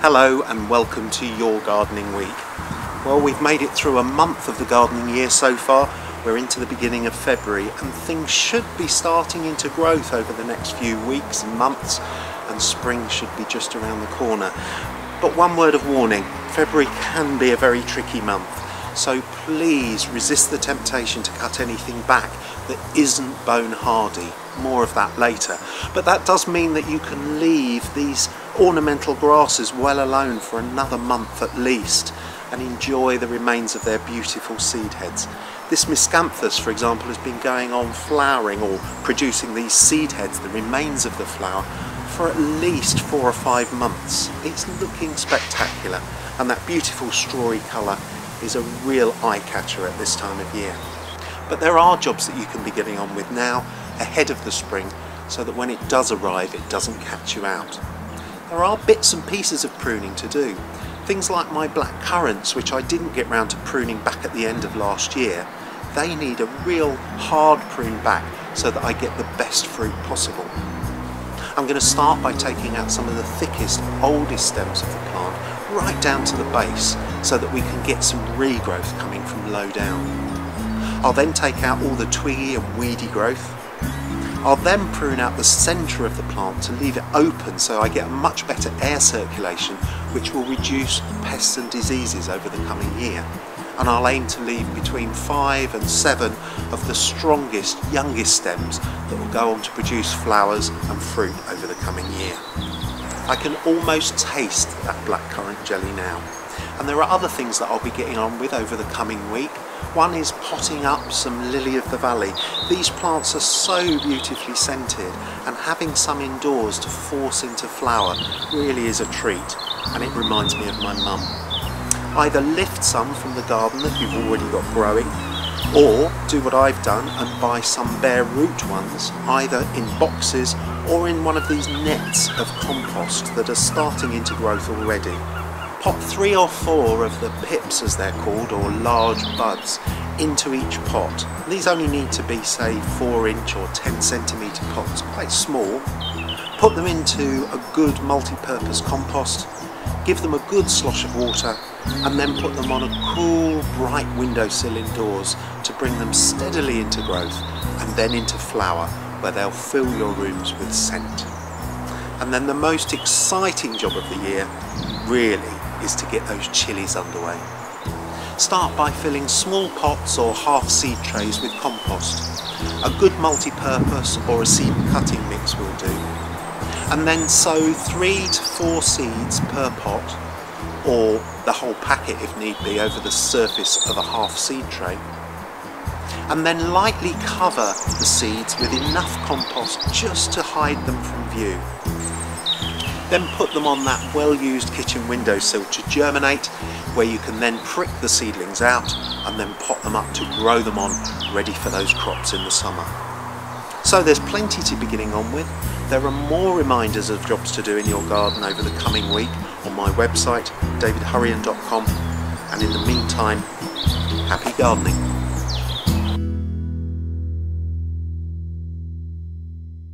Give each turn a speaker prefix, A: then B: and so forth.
A: Hello and welcome to your gardening week. Well, we've made it through a month of the gardening year so far. We're into the beginning of February and things should be starting into growth over the next few weeks and months, and spring should be just around the corner. But one word of warning, February can be a very tricky month, so please resist the temptation to cut anything back that isn't bone hardy. More of that later. But that does mean that you can leave these ornamental grasses well alone for another month at least and enjoy the remains of their beautiful seed heads. This Miscanthus, for example, has been going on flowering or producing these seed heads, the remains of the flower, for at least 4 or 5 months. It's looking spectacular, and that beautiful strawy colour is a real eye-catcher at this time of year. But there are jobs that you can be getting on with now, ahead of the spring, so that when it does arrive it doesn't catch you out. There are bits and pieces of pruning to do. Things like my blackcurrants, which I didn't get round to pruning back at the end of last year, they need a real hard prune back so that I get the best fruit possible. I'm going to start by taking out some of the thickest, oldest stems of the plant right down to the base so that we can get some regrowth coming from low down. I'll then take out all the twiggy and weedy growth. I'll then prune out the centre of the plant to leave it open so I get a much better air circulation, which will reduce pests and diseases over the coming year. And I'll aim to leave between 5 and 7 of the strongest, youngest stems that will go on to produce flowers and fruit over the coming year. I can almost taste that blackcurrant jelly now. And there are other things that I'll be getting on with over the coming week. One is potting up some lily of the valley. These plants are so beautifully scented, and having some indoors to force into flower really is a treat, and it reminds me of my mum. Either lift some from the garden that you've already got growing, or do what I've done and buy some bare root ones, either in boxes or in one of these nets of compost that are starting into growth already. Pop 3 or 4 of the pips, as they're called, or large buds, into each pot. These only need to be, say, 4-inch or 10-centimetre pots, quite small. Put them into a good multi-purpose compost, give them a good slosh of water, and then put them on a cool, bright windowsill indoors to bring them steadily into growth and then into flower, where they'll fill your rooms with scent. And then the most exciting job of the year, really, is to get those chilies underway. Start by filling small pots or half seed trays with compost. A good multi-purpose or a seed cutting mix will do. And then sow 3 to 4 seeds per pot, or the whole packet if need be, over the surface of a half seed tray. And then lightly cover the seeds with enough compost just to hide them from view. Then put them on that well-used kitchen windowsill to germinate, where you can then prick the seedlings out and then pot them up to grow them on, ready for those crops in the summer. So there's plenty to be getting on with. There are more reminders of jobs to do in your garden over the coming week on my website, davidhurrian.com, and in the meantime, happy gardening.